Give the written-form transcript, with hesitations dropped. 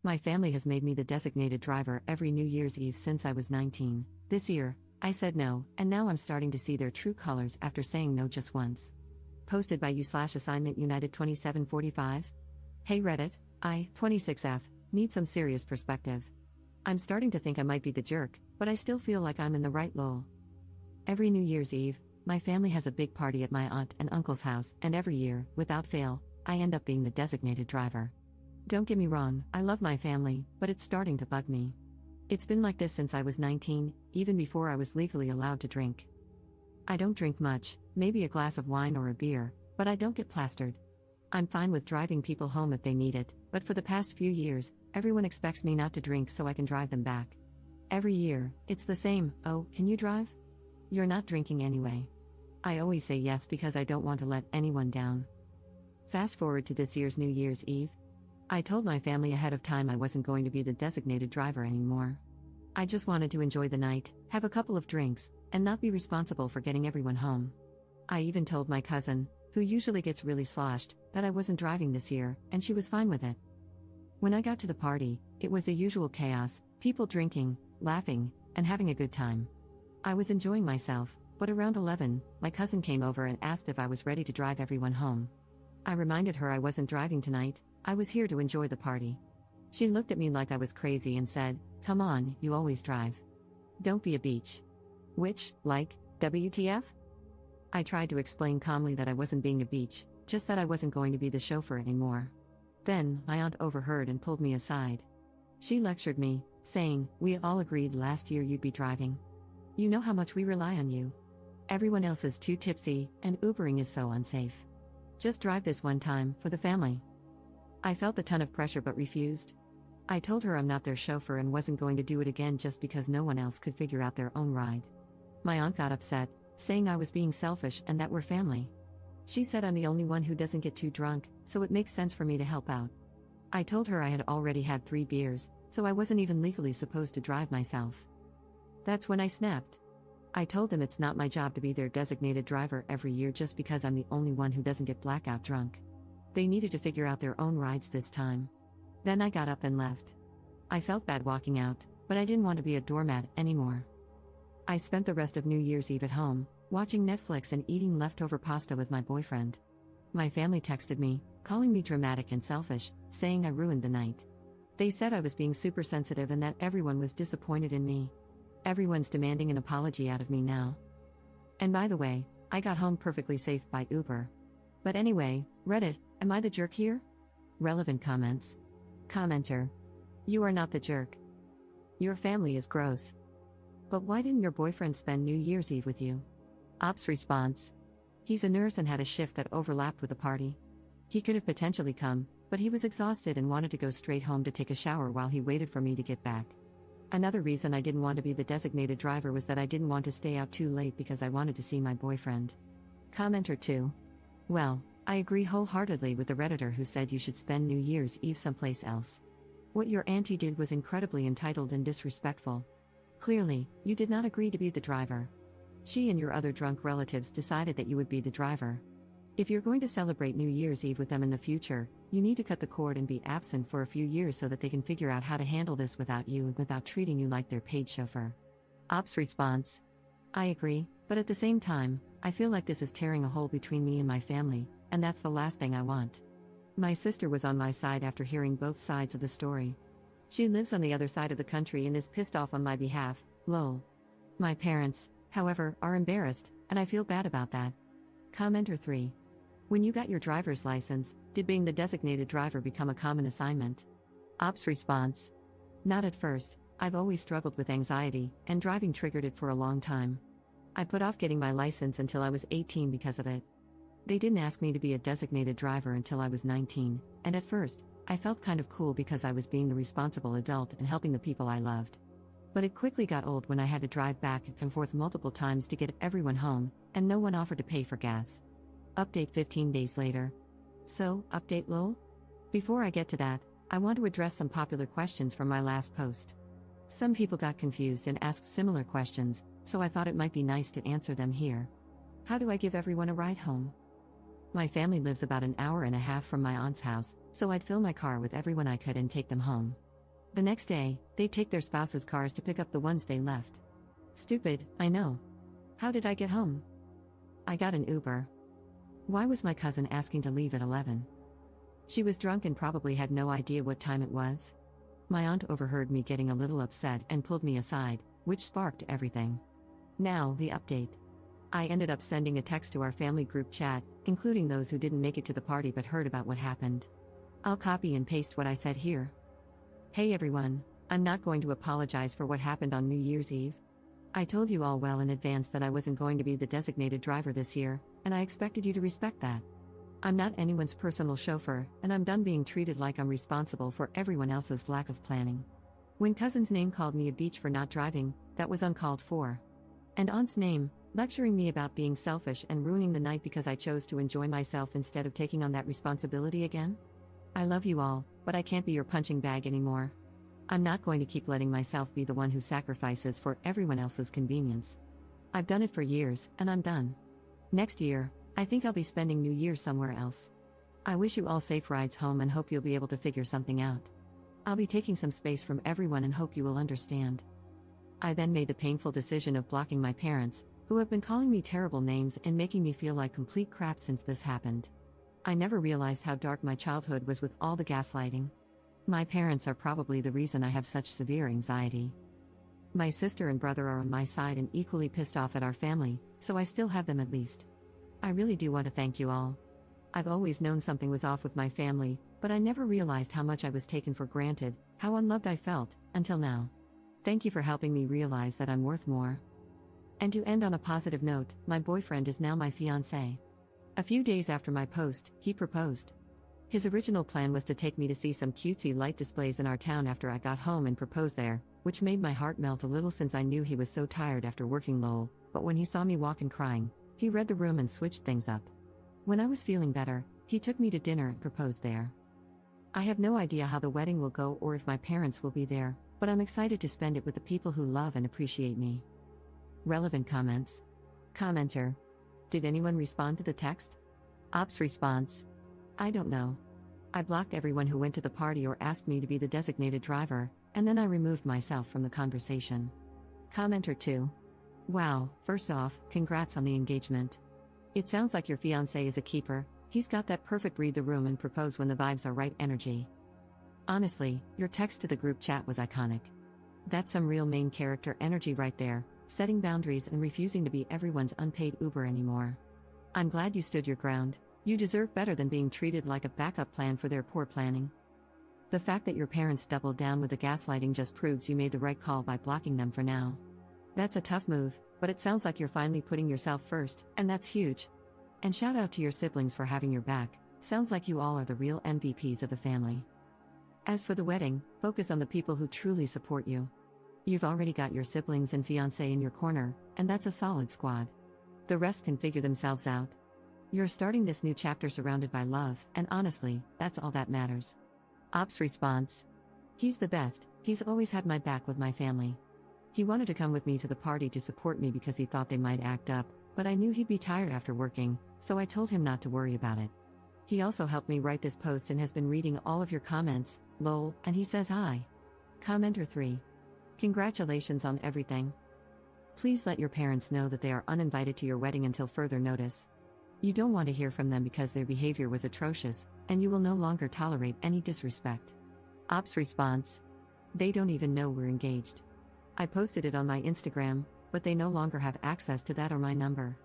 My family has made me the designated driver every New Year's Eve since I was 19. This year, I said no, and now I'm starting to see their true colors after saying no just once. Posted by you/assignment United 2745. Hey Reddit, I, 26F, need some serious perspective. I'm starting to think I might be the jerk, but I still feel like I'm in the right lol. Every New Year's Eve, my family has a big party at my aunt and uncle's house, and every year, without fail, I end up being the designated driver. Don't get me wrong, I love my family, but it's starting to bug me. It's been like this since I was 19, even before I was legally allowed to drink. I don't drink much, maybe a glass of wine or a beer, but I don't get plastered. I'm fine with driving people home if they need it, but for the past few years, everyone expects me not to drink so I can drive them back. Every year, it's the same. Oh, can you drive? You're not drinking anyway. I always say yes because I don't want to let anyone down. Fast forward to this year's New Year's Eve. I told my family ahead of time I wasn't going to be the designated driver anymore. I just wanted to enjoy the night, have a couple of drinks, and not be responsible for getting everyone home. I even told my cousin, who usually gets really sloshed, that I wasn't driving this year, and she was fine with it. When I got to the party, it was the usual chaos, people drinking, laughing, and having a good time. I was enjoying myself, but around 11, my cousin came over and asked if I was ready to drive everyone home. I reminded her I wasn't driving tonight, I was here to enjoy the party. She looked at me like I was crazy and said, "Come on, you always drive. Don't be a beach." Which, like, WTF? I tried to explain calmly that I wasn't being a beach, just that I wasn't going to be the chauffeur anymore. Then, my aunt overheard and pulled me aside. She lectured me, saying, "We all agreed last year you'd be driving. You know how much we rely on you. Everyone else is too tipsy, and Ubering is so unsafe. Just drive this one time, for the family." I felt a ton of pressure but refused. I told her I'm not their chauffeur and wasn't going to do it again just because no one else could figure out their own ride. My aunt got upset, saying I was being selfish and that we're family. She said I'm the only one who doesn't get too drunk, so it makes sense for me to help out. I told her I had already had 3 beers, so I wasn't even legally supposed to drive myself. That's when I snapped. I told them it's not my job to be their designated driver every year just because I'm the only one who doesn't get blackout drunk. They needed to figure out their own rides this time. Then I got up and left. I felt bad walking out, but I didn't want to be a doormat anymore. I spent the rest of New Year's Eve at home, watching Netflix and eating leftover pasta with my boyfriend. My family texted me, calling me dramatic and selfish, saying I ruined the night. They said I was being super sensitive and that everyone was disappointed in me. Everyone's demanding an apology out of me now. And by the way, I got home perfectly safe by Uber. But anyway, Reddit, am I the jerk here? Relevant comments. Commenter. You are not the jerk. Your family is gross. But why didn't your boyfriend spend New Year's Eve with you? Ops response. He's a nurse and had a shift that overlapped with the party. He could have potentially come, but he was exhausted and wanted to go straight home to take a shower while he waited for me to get back. Another reason I didn't want to be the designated driver was that I didn't want to stay out too late because I wanted to see my boyfriend. Commenter 2. Well, I agree wholeheartedly with the Redditor who said you should spend New Year's Eve someplace else. What your auntie did was incredibly entitled and disrespectful. Clearly, you did not agree to be the driver. She and your other drunk relatives decided that you would be the driver. If you're going to celebrate New Year's Eve with them in the future, you need to cut the cord and be absent for a few years so that they can figure out how to handle this without you and without treating you like their paid chauffeur. Ops response. I agree, but at the same time, I feel like this is tearing a hole between me and my family, and that's the last thing I want. My sister was on my side after hearing both sides of the story. She lives on the other side of the country and is pissed off on my behalf, lol. My parents, however, are embarrassed, and I feel bad about that. Commenter 3. When you got your driver's license, did being the designated driver become a common assignment? Ops response. Not at first, I've always struggled with anxiety, and driving triggered it for a long time. I put off getting my license until I was 18 because of it. They didn't ask me to be a designated driver until I was 19, and at first, I felt kind of cool because I was being the responsible adult and helping the people I loved. But it quickly got old when I had to drive back and forth multiple times to get everyone home, and no one offered to pay for gas. Update 15 days later. So, update lol? Before I get to that, I want to address some popular questions from my last post. Some people got confused and asked similar questions, so I thought it might be nice to answer them here. How do I give everyone a ride home? My family lives about an hour and a half from my aunt's house, so I'd fill my car with everyone I could and take them home. The next day, they take their spouses' cars to pick up the ones they left. Stupid, I know. How did I get home? I got an Uber. Why was my cousin asking to leave at 11? She was drunk and probably had no idea what time it was. My aunt overheard me getting a little upset and pulled me aside, which sparked everything. Now, the update. I ended up sending a text to our family group chat, including those who didn't make it to the party but heard about what happened. I'll copy and paste what I said here. Hey everyone, I'm not going to apologize for what happened on New Year's Eve. I told you all well in advance that I wasn't going to be the designated driver this year, and I expected you to respect that. I'm not anyone's personal chauffeur, and I'm done being treated like I'm responsible for everyone else's lack of planning. When cousin's name called me a beach for not driving, that was uncalled for. And aunt's name, lecturing me about being selfish and ruining the night because I chose to enjoy myself instead of taking on that responsibility again? I love you all, but I can't be your punching bag anymore. I'm not going to keep letting myself be the one who sacrifices for everyone else's convenience. I've done it for years, and I'm done. Next year, I think I'll be spending New Year somewhere else. I wish you all safe rides home and hope you'll be able to figure something out. I'll be taking some space from everyone and hope you will understand. I then made the painful decision of blocking my parents, who have been calling me terrible names and making me feel like complete crap since this happened. I never realized how dark my childhood was with all the gaslighting. My parents are probably the reason I have such severe anxiety. My sister and brother are on my side and equally pissed off at our family, so I still have them at least. I really do want to thank you all. I've always known something was off with my family, but I never realized how much I was taken for granted, how unloved I felt, until now. Thank you for helping me realize that I'm worth more. And to end on a positive note, my boyfriend is now my fiancé. A few days after my post, he proposed. His original plan was to take me to see some cutesy light displays in our town after I got home and propose there, which made my heart melt a little since I knew he was so tired after working lol, but when he saw me walk and crying, he read the room and switched things up. When I was feeling better, he took me to dinner and proposed there. I have no idea how the wedding will go or if my parents will be there, but I'm excited to spend it with the people who love and appreciate me. Relevant comments. Commenter. Did anyone respond to the text? Ops response. I don't know. I blocked everyone who went to the party or asked me to be the designated driver, and then I removed myself from the conversation. Commenter 2. Wow, first off, congrats on the engagement. It sounds like your fiancé is a keeper, he's got that perfect read the room and propose when the vibes are right energy. Honestly, your text to the group chat was iconic. That's some real main character energy right there, setting boundaries and refusing to be everyone's unpaid Uber anymore. I'm glad you stood your ground. You deserve better than being treated like a backup plan for their poor planning. The fact that your parents doubled down with the gaslighting just proves you made the right call by blocking them for now. That's a tough move, but it sounds like you're finally putting yourself first, and that's huge. And shout out to your siblings for having your back, sounds like you all are the real MVPs of the family. As for the wedding, focus on the people who truly support you. You've already got your siblings and fiancé in your corner, and that's a solid squad. The rest can figure themselves out. You're starting this new chapter surrounded by love, and honestly, that's all that matters. Ops response. He's the best, he's always had my back with my family. He wanted to come with me to the party to support me because he thought they might act up, but I knew he'd be tired after working, so I told him not to worry about it. He also helped me write this post and has been reading all of your comments, lol, and he says hi. Commenter 3. Congratulations on everything. Please let your parents know that they are uninvited to your wedding until further notice. You don't want to hear from them because their behavior was atrocious, and you will no longer tolerate any disrespect. Ops response. They don't even know we're engaged. I posted it on my Instagram, but they no longer have access to that or my number.